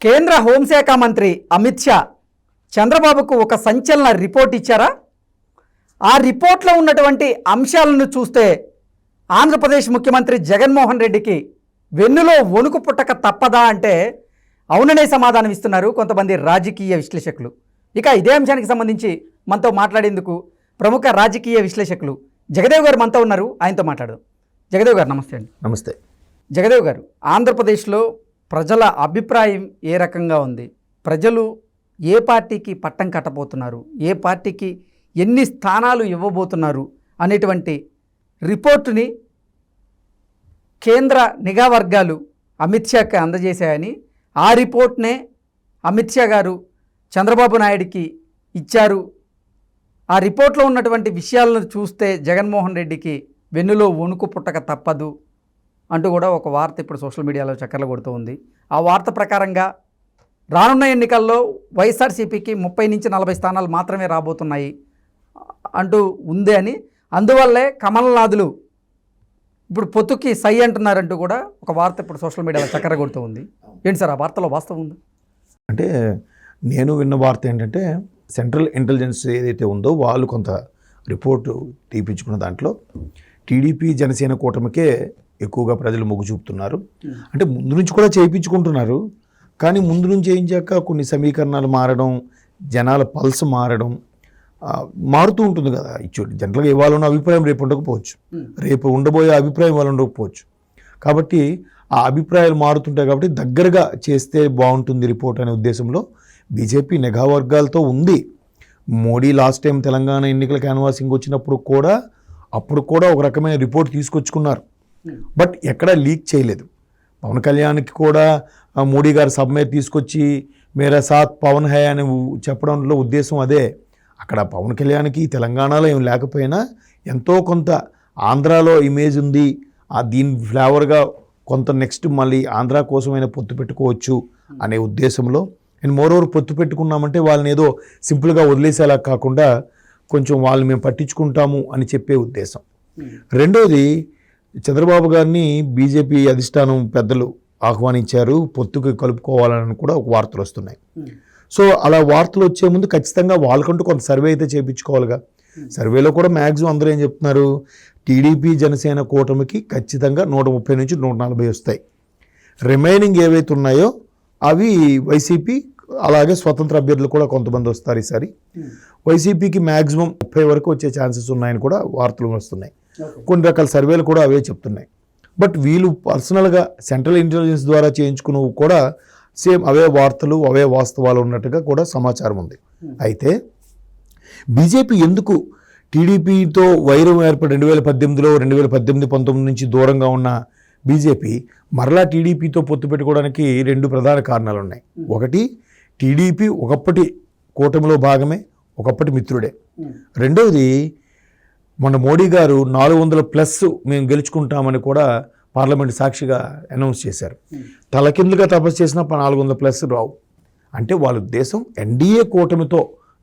కేంద్ర హోంశాఖ మంత్రి అమిత్ షా చంద్రబాబుకు ఒక సంచలన రిపోర్ట్ ఇచ్చారా? ఆ రిపోర్ట్లో ఉన్నటువంటి అంశాలను చూస్తే ఆంధ్రప్రదేశ్ ముఖ్యమంత్రి జగన్మోహన్ రెడ్డికి వెన్నులో వణుకు పుట్టక తప్పదా అంటే అవుననే సమాధానం ఇస్తున్నారు కొంతమంది రాజకీయ విశ్లేషకులు. ఇక ఇదే అంశానికి సంబంధించి మనతో మాట్లాడేందుకు ప్రముఖ రాజకీయ విశ్లేషకులు జగదేవ్ గారు మనతో ఉన్నారు. ఆయనతో మాట్లాడదాం. జగదేవ్ గారు నమస్తే అండి. నమస్తే. జగదేవ్ గారు, ఆంధ్రప్రదేశ్లో ప్రజల అభిప్రాయం ఏ రకంగా ఉంది? ప్రజలు ఏ పార్టీకి పట్టం కట్టబోతున్నారు, ఏ పార్టీకి ఎన్ని స్థానాలు ఇవ్వబోతున్నారు అనేటువంటి రిపోర్టుని కేంద్ర నిఘా వర్గాలు అమిత్ షాకి అందజేశాయని, ఆ రిపోర్ట్నే అమిత్ షా గారు చంద్రబాబు నాయుడికి ఇచ్చారు. ఆ రిపోర్ట్లో ఉన్నటువంటి విషయాలను చూస్తే జగన్మోహన్ రెడ్డికి వెన్నులో వణుకు పుట్టక తప్పదు అంటూ కూడా ఒక వార్త ఇప్పుడు సోషల్ మీడియాలో చక్కర్లు కొడుతూ ఉంది. ఆ వార్త ప్రకారంగా రానున్న ఎన్నికల్లో వైఎస్ఆర్సీపీకి 30 నుంచి 40 స్థానాలు మాత్రమే రాబోతున్నాయి అంటూ ఉంది అని, అందువల్లే కమల్నాథులు ఇప్పుడు పొత్తుకి సై అంటున్నారంటూ కూడా ఒక వార్త ఇప్పుడు సోషల్ మీడియాలో చక్కర కొడుతూ ఉంది. ఏంటి సార్ ఆ వార్తలో వాస్తవం ఉంది? అంటే నేను విన్న వార్త ఏంటంటే, సెంట్రల్ ఇంటెలిజెన్స్ ఏదైతే ఉందో వాళ్ళు కొంత రిపోర్టు తీపించుకున్న దాంట్లో టీడీపీ జనసేన కూటమికే ఎక్కువగా ప్రజలు మొగ్గు చూపుతున్నారు. అంటే ముందు నుంచి కూడా చేయించుకుంటున్నారు, కానీ ముందు నుంచి చేయించాక కొన్ని సమీకరణాలు మారడం, జనాల పల్స్ మారడం మారుతూ ఉంటుంది కదా. జనరల్గా ఇవాళ ఉన్న అభిప్రాయం రేపు ఉండకపోవచ్చు, రేపు ఉండబోయే అభిప్రాయం ఇవాళ ఉండకపోవచ్చు. కాబట్టి ఆ అభిప్రాయాలు మారుతుంటాయి. కాబట్టి దగ్గరగా చేస్తే బాగుంటుంది రిపోర్ట్ అనే ఉద్దేశంలో బీజేపీ నిఘా వర్గాలతో ఉంది. మోడీ లాస్ట్ టైం తెలంగాణ ఎన్నికల క్యాన్వాసింగ్ వచ్చినప్పుడు కూడా అప్పుడు కూడా ఒక రకమైన రిపోర్ట్ తీసుకొచ్చుకున్నారు, బట్ ఎక్కడా లీక్ చేయలేదు. పవన్ కళ్యాణ్కి కూడా మోడీ గారు సభ మీద తీసుకొచ్చి మేరా సాత్ పవన్ హై అని చెప్పడంలో ఉద్దేశం అదే. అక్కడ పవన్ కళ్యాణ్కి తెలంగాణలో ఏం లేకపోయినా ఎంతో కొంత ఆంధ్రాలో ఇమేజ్ ఉంది, దీని ఫ్లేవర్గా కొంత నెక్స్ట్ మళ్ళీ ఆంధ్రా కోసమైనా పొత్తు పెట్టుకోవచ్చు అనే ఉద్దేశంలో. అండ్ మోరోవర్ పొత్తు పెట్టుకున్నామంటే వాళ్ళని ఏదో సింపుల్గా వదిలేసేలా కాకుండా కొంచెం వాళ్ళని మేము పట్టించుకుంటాము అని చెప్పే ఉద్దేశం. రెండోది, చంద్రబాబు గారిని బీజేపీ అధిష్టానం పెద్దలు ఆహ్వానించారు, పొత్తుకు కలుపుకోవాలని కూడా ఒక వార్తలు వస్తున్నాయి. సో అలా వార్తలు వచ్చే ముందు ఖచ్చితంగా వాళ్ళకంటూ కొంత సర్వే అయితే చేయించుకోవాలిగా. సర్వేలో కూడా మ్యాక్సిమం అందరూ ఏం చెప్తున్నారు, టీడీపీ జనసేన కూటమికి ఖచ్చితంగా 130 నుంచి 140 వస్తాయి. రిమైనింగ్ ఏవైతే ఉన్నాయో అవి వైసీపీ, అలాగే స్వతంత్ర అభ్యర్థులు కూడా కొంతమంది వస్తారు ఈసారి. వైసీపీకి మ్యాక్సిమం 30 వరకు వచ్చే ఛాన్సెస్ ఉన్నాయని కూడా వార్తలు వస్తున్నాయి. కొన్ని రకాల సర్వేలు కూడా అవే చెప్తున్నాయి. బట్ వీళ్ళు పర్సనల్గా సెంట్రల్ ఇంటెలిజెన్స్ ద్వారా చేయించుకున్నవి కూడా సేమ్ అవే వార్తలు, అవే వాస్తవాలు ఉన్నట్టుగా కూడా సమాచారం ఉంది. అయితే బీజేపీ ఎందుకు టీడీపీతో వైరం ఏర్పడి 2018లో 2018-19 నుంచి దూరంగా ఉన్న బీజేపీ మరలా టీడీపీతో పొత్తు పెట్టుకోవడానికి 2 ప్రధాన కారణాలు ఉన్నాయి. ఒకటి, టీడీపీ ఒకప్పటి కూటమిలో భాగమే, ఒకప్పటి మిత్రుడే. రెండవది, మొన్న మోడీ గారు 400+ మేము గెలుచుకుంటామని కూడా పార్లమెంట్ సాక్షిగా అనౌన్స్ చేశారు. తలకిందులుగా తపస్సు చేసిన 400+ రావు. అంటే వాళ్ళ ఉద్దేశం ఎన్డీఏ కూటమితో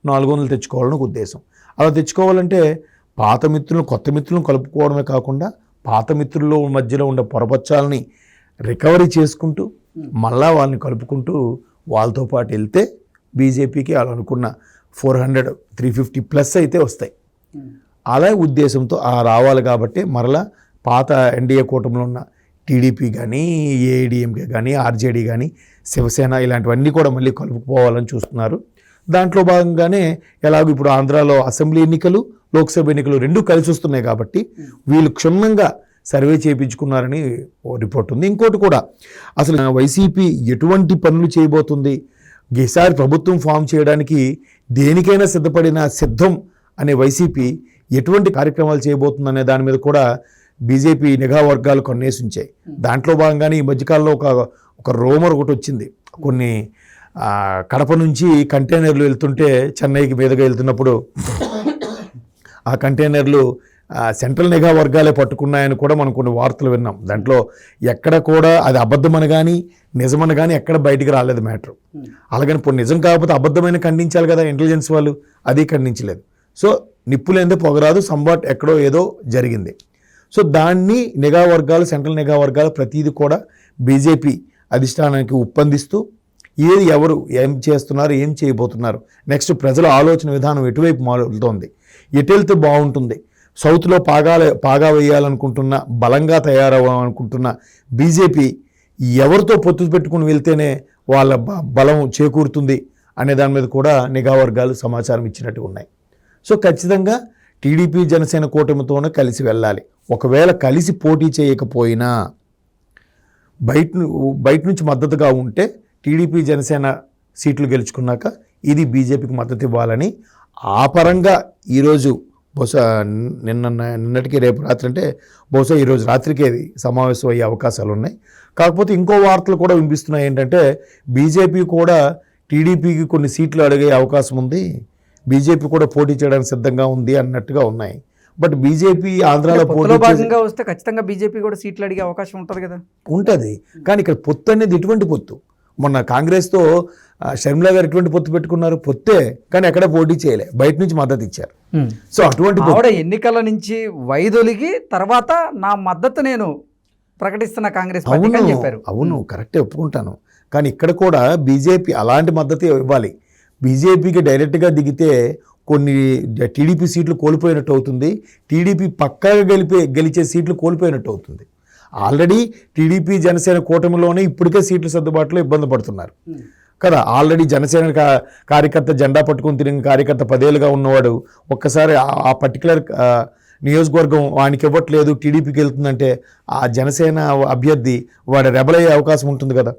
400 తెచ్చుకోవాలని ఒక ఉద్దేశం. అలా తెచ్చుకోవాలంటే పాత మిత్రులను కొత్త మిత్రులను కలుపుకోవడమే కాకుండా పాత మిత్రుల్లో మధ్యలో ఉండే పొరపచ్చాలని రికవరీ చేసుకుంటూ మళ్ళా వాళ్ళని కలుపుకుంటూ వాళ్ళతో పాటు వెళ్తే బీజేపీకి వాళ్ళు అనుకున్న 400-350+ అయితే వస్తాయి. అలా ఉద్దేశంతో రావాలి. కాబట్టి మరలా పాత ఎన్డీఏ కూటమిలో ఉన్న టీడీపీ కానీ, ఏఐడిఎంకే కానీ, ఆర్జేడీ కానీ, శివసేన ఇలాంటివన్నీ కూడా మళ్ళీ కలుపుకోవాలని చూస్తున్నారు. దాంట్లో భాగంగానే ఎలాగో ఇప్పుడు ఆంధ్రాలో అసెంబ్లీ ఎన్నికలు, లోక్సభ ఎన్నికలు 2 కలిసి వస్తున్నాయి కాబట్టి వీళ్ళు క్షుణ్ణంగా సర్వే చేయించుకున్నారని ఓ రిపోర్ట్ ఉంది. ఇంకోటి కూడా, అసలు వైసీపీ ఎటువంటి పనులు చేయబోతుంది, ఈసారి ప్రభుత్వం ఫామ్ చేయడానికి దేనికైనా సిద్ధం అనే వైసీపీ ఎటువంటి కార్యక్రమాలు చేయబోతుందనే దాని మీద కూడా బీజేపీ నిఘా వర్గాలు కొన్నేసి ఉంచాయి. దాంట్లో భాగంగానే ఈ మధ్యకాలంలో ఒక రూమర్ ఒకటి వచ్చింది. కొన్ని కడప నుంచి కంటైనర్లు వెళ్తుంటే చెన్నైకి మీదుగా వెళ్తున్నప్పుడు ఆ కంటైనర్లు సెంట్రల్ నిఘా వర్గాలే పట్టుకున్నాయని కూడా మనం కొన్ని వార్తలు విన్నాం. దాంట్లో ఎక్కడ కూడా అది అబద్ధమని కానీ నిజమని కానీ ఎక్కడ బయటికి రాలేదు మ్యాటర్. అలాగని ఇప్పుడు నిజం కాకపోతే అబద్ధమైన ఖండించాలి కదా ఇంటెలిజెన్స్ వాళ్ళు, అది ఖండించలేదు. సో నిప్పులేందే పొగరాదు, సంబాట్ ఎక్కడో ఏదో జరిగింది. సో దాన్ని నిఘా వర్గాలు, సెంట్రల్ నిఘా వర్గాలు ప్రతిదీ కూడా బీజేపీ అధిష్టానానికి ఒప్పందిస్తూ ఏది ఎవరు ఏం చేస్తున్నారు, ఏం చేయబోతున్నారు, నెక్స్ట్ ప్రజల ఆలోచన విధానం ఎటువైపు మారుతోంది, ఎటు వెళ్తే బాగుంటుంది, సౌత్లో పాగా వేయాలనుకుంటున్న, బలంగా తయారవ్వాలనుకుంటున్న బీజేపీ ఎవరితో పొత్తు పెట్టుకుని వెళ్తేనే వాళ్ళ బలం చేకూరుతుంది అనే దాని మీద కూడా నిఘా వర్గాలు సమాచారం ఇచ్చినట్టు ఉన్నాయి. సో ఖచ్చితంగా టీడీపీ జనసేన కూటమితోనే కలిసి వెళ్ళాలి. ఒకవేళ కలిసి పోటీ చేయకపోయినా బయట నుంచి మద్దతుగా ఉంటే టీడీపీ జనసేన సీట్లు గెలుచుకున్నాక ఇది బీజేపీకి మద్దతు ఇవ్వాలని ఆ పరంగా ఈరోజు బహుశా నిన్నటికి రేపు రాత్రి అంటే బహుశా ఈరోజు రాత్రికి సమావేశం అయ్యే అవకాశాలు ఉన్నాయి. కాకపోతే ఇంకో వార్తలు కూడా వినిపిస్తున్నాయి ఏంటంటే బీజేపీ కూడా టీడీపీకి కొన్ని సీట్లు అడిగే అవకాశం ఉంది, బీజేపీ కూడా పోటీ చేయడానికి సిద్ధంగా ఉంది అన్నట్టుగా ఉన్నాయి. బట్ బీజేపీ ఆంధ్రాలో పోటీ భాగంగా వస్తే ఖచ్చితంగా బీజేపీ కూడా సీట్లు అడిగే అవకాశం ఉంటుంది కదా. ఉంటుంది, కానీ ఇక్కడ పొత్తు అనేది ఎటువంటి పొత్తు? మొన్న కాంగ్రెస్తో షర్మిలా గారు ఎటువంటి పొత్తు పెట్టుకున్నారు? పొత్తే, కానీ ఎక్కడ పోటీ చేయలే, బయట నుంచి మద్దతు ఇచ్చారు. సో అటువంటి ఎన్నికల నుంచి వైదొలిగి తర్వాత నా మద్దతు నేను ప్రకటిస్తున్న కాంగ్రెస్ చెప్పారు. అవును, కరెక్టే, ఒప్పుకుంటాను. కానీ ఇక్కడ కూడా బీజేపీ అలాంటి మద్దతు ఇవ్వాలి. బీజేపీకి డైరెక్ట్గా దిగితే కొన్ని టీడీపీ సీట్లు కోల్పోయినట్టు అవుతుంది, టీడీపీ పక్కాగా గెలిచే సీట్లు కోల్పోయినట్టు అవుతుంది. ఆల్రెడీ టీడీపీ జనసేన కూటమిలోనే ఇప్పటికే సీట్ల సర్దుబాటులో ఇబ్బంది పడుతున్నారు కదా. ఆల్రెడీ జనసేన కార్యకర్త జెండా పట్టుకుని తిరిగిన కార్యకర్త 10 ఏళ్ళుగా ఉన్నవాడు ఒక్కసారి ఆ పర్టికులర్ నియోజకవర్గం వానికి ఇవ్వట్లేదు, టీడీపీకి వెళ్తుందంటే ఆ జనసేన అభ్యర్థి వాడు రెబల్ అయ్యే అవకాశం ఉంటుంది కదా.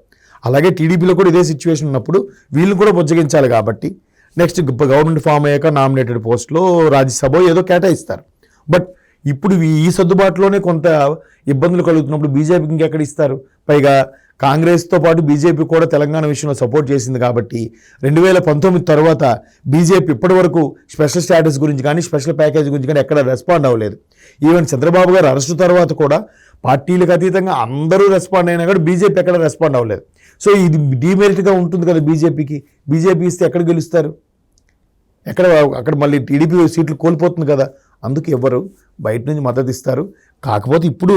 అలాగే టీడీపీలో కూడా ఇదే సిచ్యువేషన్ ఉన్నప్పుడు వీళ్ళు కూడా బుజ్జగించాలి. కాబట్టి నెక్స్ట్ గవర్నమెంట్ ఫామ్ అయ్యాక నామినేటెడ్ పోస్టులో రాజ్యసభ ఏదో కేటాయిస్తారు. బట్ ఇప్పుడు ఈ సర్దుబాటులోనే కొంత ఇబ్బందులు కలుగుతున్నప్పుడు బీజేపీకి ఇంకెక్కడ ఇస్తారు? పైగా కాంగ్రెస్తో పాటు బీజేపీ కూడా తెలంగాణ విషయంలో సపోర్ట్ చేసింది కాబట్టి 2019 తర్వాత బీజేపీ ఇప్పటి వరకు స్పెషల్ స్టేటస్ గురించి కానీ స్పెషల్ ప్యాకేజ్ గురించి కానీ ఎక్కడ రెస్పాండ్ అవ్వలేదు. ఈవెన్ చంద్రబాబు గారు అరెస్టు తర్వాత కూడా పార్టీలకు అతీతంగా అందరూ రెస్పాండ్ అయినా కూడా బీజేపీ ఎక్కడ రెస్పాండ్ అవ్వలేదు. సో ఇది డీమెరిట్గా ఉంటుంది కదా బీజేపీకి. బీజేపీ ఇస్తే ఎక్కడ గెలుస్తారు? అక్కడ మళ్ళీ టీడీపీ సీట్లు కోల్పోతుంది కదా. అందుకు ఎవరు బయట నుంచి మద్దతు ఇస్తారు. కాకపోతే ఇప్పుడు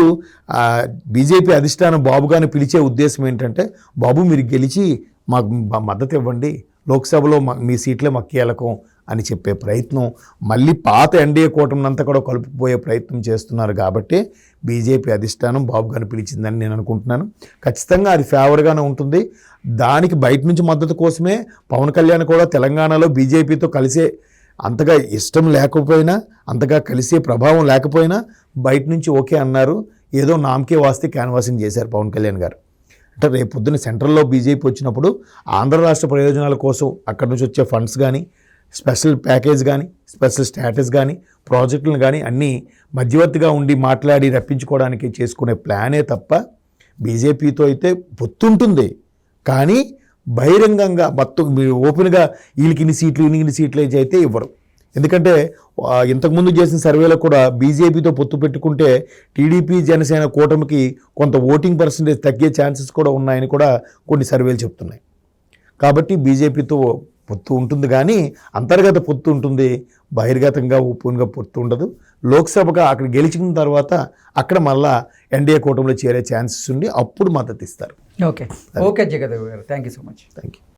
బీజేపీ అధిష్టానం బాబు గారిని పిలిచే ఉద్దేశం ఏంటంటే, బాబు మీరు గెలిచి మాకు మద్దతు ఇవ్వండి, లోక్సభలో మీ సీట్లే మాకు కీలకం అని చెప్పే ప్రయత్నం, మళ్ళీ పాత ఎన్డీఏ కూటమినంతా కూడా కలుపుకుపోయే ప్రయత్నం చేస్తున్నారు. కాబట్టి బీజేపీ అధిష్టానం బాబు గారిని పిలిచిందని నేను అనుకుంటున్నాను. ఖచ్చితంగా అది ఫేవర్గానే ఉంటుంది. దానికి బయట నుంచి మద్దతు కోసమే పవన్ కళ్యాణ్ కూడా తెలంగాణలో బీజేపీతో కలిసే అంతగా ఇష్టం లేకపోయినా, అంతగా కలిసే ప్రభావం లేకపోయినా బయట నుంచి ఓకే అన్నారు. ఏదో నామకే వాస్తే క్యాన్వాసింగ్ చేశారు పవన్ కళ్యాణ్ గారు. అంటే రేపు పొద్దున్న సెంట్రల్లో బీజేపీ వచ్చినప్పుడు ఆంధ్ర రాష్ట్ర ప్రయోజనాల కోసం అక్కడి నుంచి వచ్చే ఫండ్స్ కానీ, స్పెషల్ ప్యాకేజ్ కానీ, స్పెషల్ స్టేటస్ కానీ, ప్రాజెక్టులను కానీ అన్నీ మధ్యవర్తిగా ఉండి మాట్లాడి రప్పించుకోవడానికి చేసుకునే ప్లానే తప్ప బీజేపీతో అయితే పొత్తుంటుంది. కానీ బహిరంగంగా మొత్తం మీరు ఓపెన్గా వీళ్ళకి ఇన్ని సీట్లు అయితే ఇవ్వరు. ఎందుకంటే ఇంతకుముందు చేసిన సర్వేలో కూడా బీజేపీతో పొత్తు పెట్టుకుంటే టీడీపీ జనసేన కూటమికి కొంత ఓటింగ్ పర్సంటేజ్ తగ్గే ఛాన్సెస్ కూడా ఉన్నాయని కూడా కొన్ని సర్వేలు చెప్తున్నాయి. కాబట్టి బీజేపీతో పొత్తు ఉంటుంది, కానీ అంతర్గత పొత్తు ఉంటుంది, బహిర్గతంగా ఓపెన్గా పొత్తు ఉండదు. లోక్సభగా అక్కడ గెలిచిన తర్వాత అక్కడ మళ్ళా ఎన్డీఏ కూటమిలో చేరే ఛాన్సెస్ ఉండి అప్పుడు మద్దతు ఇస్తారు. ఓకే జగదేవ్ గారు, thank you so much. Thank you.